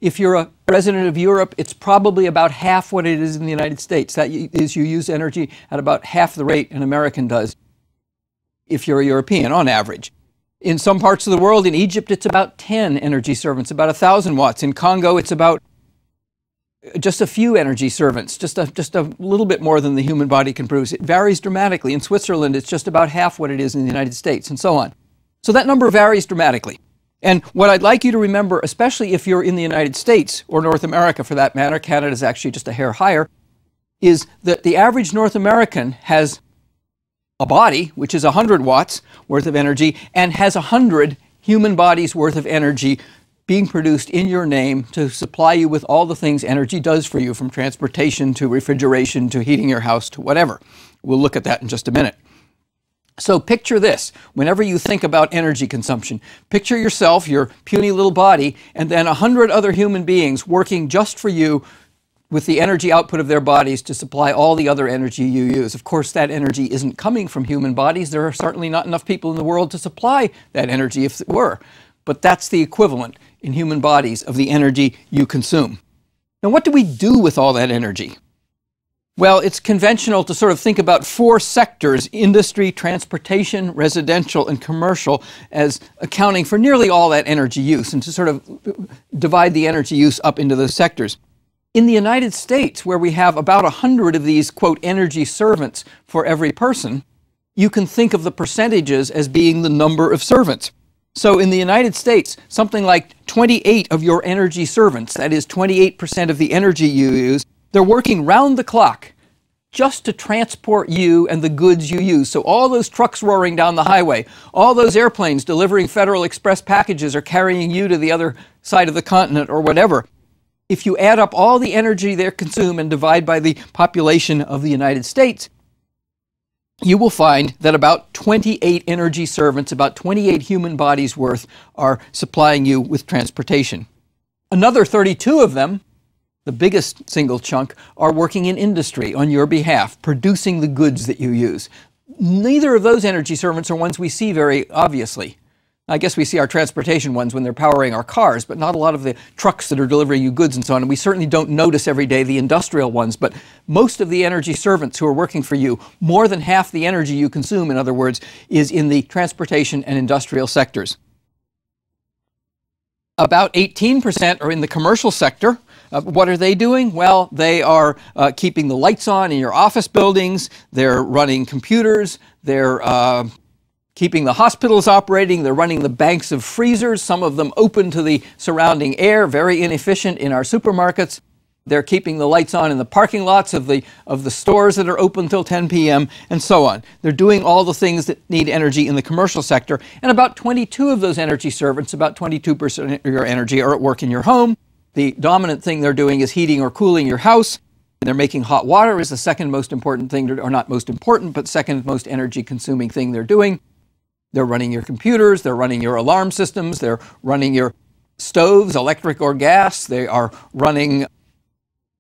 If you're a resident of Europe, it's probably about half what it is in the United States. That is, you use energy at about half the rate an American does if you're a European, on average. In some parts of the world, in Egypt, it's about 10 energy servants, about 1,000 watts. In Congo, it's about just a few energy servants, just a little bit more than the human body can produce. It varies dramatically. In Switzerland, it's just about half what it is in the United States, and so on. So that number varies dramatically. And what I'd like you to remember, especially if you're in the United States, or North America for that matter, Canada is actually just a hair higher, is that the average North American has a body, which is 100 watts worth of energy, and has 100 human bodies worth of energy being produced in your name to supply you with all the things energy does for you, from transportation to refrigeration to heating your house to whatever. We'll look at that in just a minute. So picture this, whenever you think about energy consumption, picture yourself, your puny little body, and then 100 other human beings working just for you with the energy output of their bodies to supply all the other energy you use. Of course, that energy isn't coming from human bodies. There are certainly not enough people in the world to supply that energy if it were. But that's the equivalent in human bodies of the energy you consume. Now, what do we do with all that energy? Well, it's conventional to sort of think about 4 sectors: industry, transportation, residential, and commercial, as accounting for nearly all that energy use, and to sort of divide the energy use up into those sectors. In the United States, where we have about 100 of these, quote, energy servants for every person, you can think of the percentages as being the number of servants. So in the United States, something like 28 of your energy servants, that is 28% of the energy you use, they're working round the clock just to transport you and the goods you use. So all those trucks roaring down the highway, all those airplanes delivering Federal Express packages or carrying you to the other side of the continent or whatever. If you add up all the energy they consume and divide by the population of the United States, you will find that about 28 energy servants, about 28 human bodies worth, are supplying you with transportation. Another 32 of them, the biggest single chunk, are working in industry on your behalf, producing the goods that you use. Neither of those energy servants are ones we see very obviously. I guess we see our transportation ones when they're powering our cars, but not a lot of the trucks that are delivering you goods and so on. And we certainly don't notice every day the industrial ones, but most of the energy servants who are working for you, more than half the energy you consume, in other words, is in the transportation and industrial sectors. About 18% are in the commercial sector. What are they doing? Well, they are keeping the lights on in your office buildings. They're running computers. They're keeping the hospitals operating. They're running the banks of freezers, some of them open to the surrounding air, very inefficient in our supermarkets. They're keeping the lights on in the parking lots of the stores that are open till 10 p.m. and so on. They're doing all the things that need energy in the commercial sector. And about 22 of those energy servants, about 22% of your energy, are at work in your home. The dominant thing they're doing is heating or cooling your house. They're making hot water is the second most important thing, or not most important, but second most energy consuming thing they're doing. They're running your computers, they're running your alarm systems, they're running your stoves, electric or gas, they are running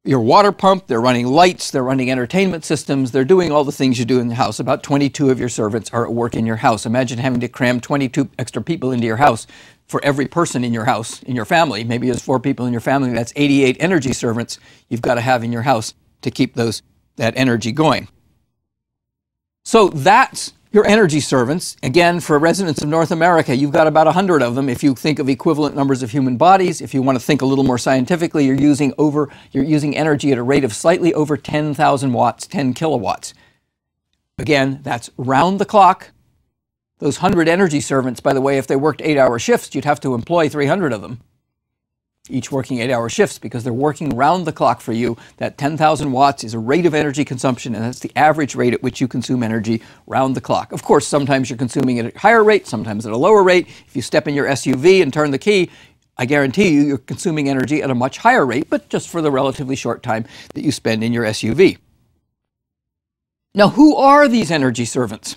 your water pump, they're running lights, they're running entertainment systems, they're doing all the things you do in the house. About 22 of your servants are at work in your house. Imagine having to cram 22 extra people into your house for every person in your house, in your family. Maybe there's 4 people in your family, that's 88 energy servants you've got to have in your house to keep that energy going. So that's your energy servants. Again, for residents of North America, you've got about 100 of them. If you think of equivalent numbers of human bodies, if you want to think a little more scientifically, you're using energy at a rate of slightly over 10,000 watts, 10 kilowatts. Again, that's round the clock. Those 100 energy servants, by the way, if they worked 8-hour shifts, you'd have to employ 300 of them, each working 8-hour shifts, because they're working round the clock for you. That 10,000 watts is a rate of energy consumption, and that's the average rate at which you consume energy round the clock. Of course, sometimes you're consuming it at a higher rate, sometimes at a lower rate. If you step in your SUV and turn the key, I guarantee you, you're consuming energy at a much higher rate, but just for the relatively short time that you spend in your SUV. Now, who are these energy servants?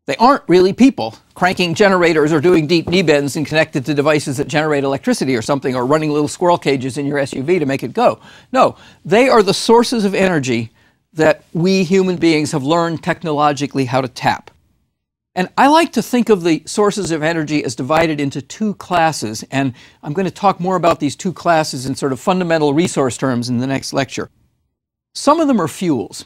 They aren't really people cranking generators or doing deep knee bends and connected to devices that generate electricity or something, or running little squirrel cages in your SUV to make it go. No, they are the sources of energy that we human beings have learned technologically how to tap. And I like to think of the sources of energy as divided into two classes, and I'm going to talk more about these two classes in sort of fundamental resource terms in the next lecture. Some of them are fuels.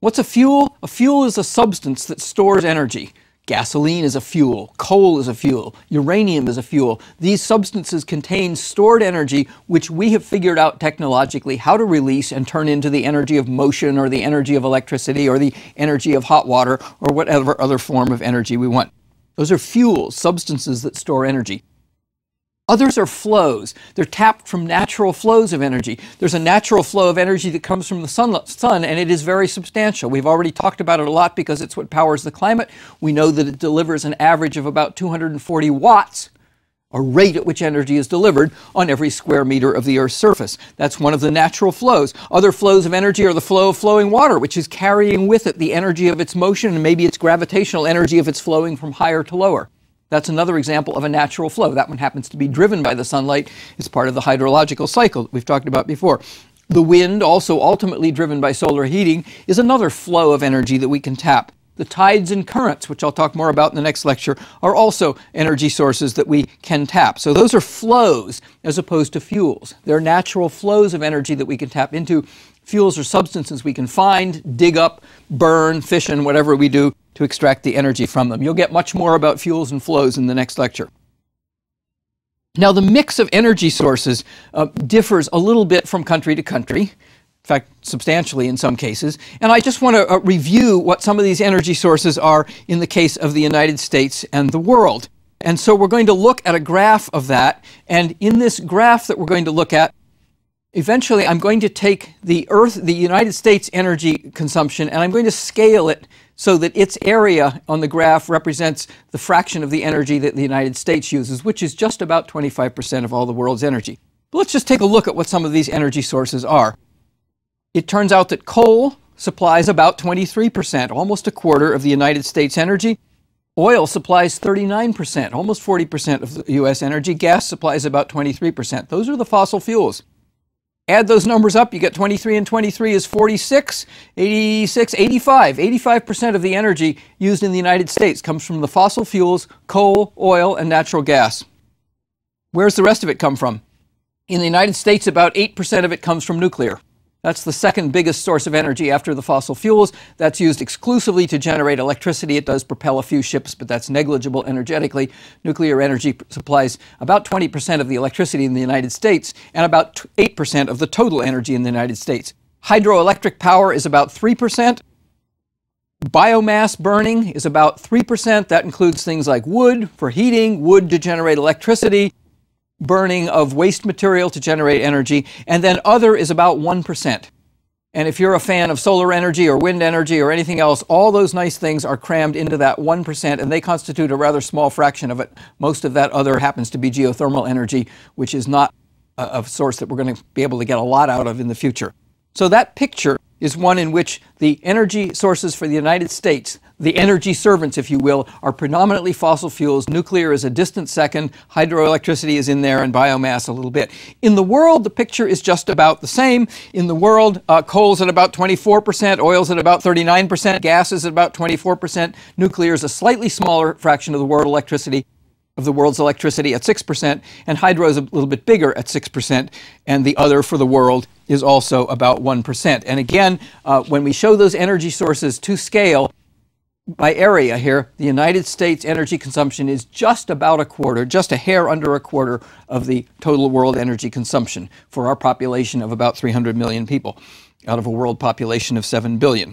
What's a fuel? A fuel is a substance that stores energy. Gasoline is a fuel, coal is a fuel, uranium is a fuel. These substances contain stored energy which we have figured out technologically how to release and turn into the energy of motion or the energy of electricity or the energy of hot water or whatever other form of energy we want. Those are fuels, substances that store energy. Others are flows. They're tapped from natural flows of energy. There's a natural flow of energy that comes from the sun, and it is very substantial. We've already talked about it a lot because it's what powers the climate. We know that it delivers an average of about 240 watts, a rate at which energy is delivered on every square meter of the Earth's surface. That's one of the natural flows. Other flows of energy are the flow of flowing water, which is carrying with it the energy of its motion and maybe its gravitational energy if it's flowing from higher to lower. That's another example of a natural flow. That one happens to be driven by the sunlight. It's part of the hydrological cycle that we've talked about before. The wind, also ultimately driven by solar heating, is another flow of energy that we can tap. The tides and currents, which I'll talk more about in the next lecture, are also energy sources that we can tap. So those are flows as opposed to fuels. They're natural flows of energy that we can tap into. Fuels are substances we can find, dig up, burn, fission, whatever we do to extract the energy from them. You'll get much more about fuels and flows in the next lecture. Now, the mix of energy sources differs a little bit from country to country, in fact, substantially in some cases. And I just want to review what some of these energy sources are in the case of the United States and the world. And so we're going to look at a graph of that. And in this graph that we're going to look at, eventually I'm going to take the United States energy consumption, and I'm going to scale it so that its area on the graph represents the fraction of the energy that the United States uses, which is just about 25% of all the world's energy. But let's just take a look at what some of these energy sources are. It turns out that coal supplies about 23%, almost a quarter of the United States energy. Oil supplies 39%, almost 40% of the US energy. Gas supplies about 23%. Those are the fossil fuels. Add those numbers up, you get 23 and 23 is 46, 86, 85. 85% of the energy used in the United States comes from the fossil fuels, coal, oil, and natural gas. Where's the rest of it come from? In the United States, about 8% of it comes from nuclear. That's the second biggest source of energy after the fossil fuels. That's used exclusively to generate electricity. It does propel a few ships, but that's negligible energetically. Nuclear energy supplies about 20% of the electricity in the United States and about 8% of the total energy in the United States. Hydroelectric power is about 3%. Biomass burning is about 3%. That includes things like wood for heating, wood to generate electricity, burning of waste material to generate energy, and then other is about 1%. And if you're a fan of solar energy or wind energy or anything else, all those nice things are crammed into that 1%, and they constitute a rather small fraction of it. Most of that other happens to be geothermal energy, which is not a source that we're going to be able to get a lot out of in the future. So that picture is one in which the energy sources for the United States, the energy servants, if you will, are predominantly fossil fuels. Nuclear is a distant second, hydroelectricity is in there, and biomass a little bit. In the world, the picture is just about the same. In the world, coal's at about 24%, oil's at about 39%, gas is at about 24%, nuclear is a slightly smaller fraction of the world's electricity at 6%, and hydro is a little bit bigger at 6%, and the other for the world is also about 1%. And again, when we show those energy sources to scale, by area here, the United States energy consumption is just about a quarter, just a hair under a quarter of the total world energy consumption for our population of about 300 million people out of a world population of 7 billion.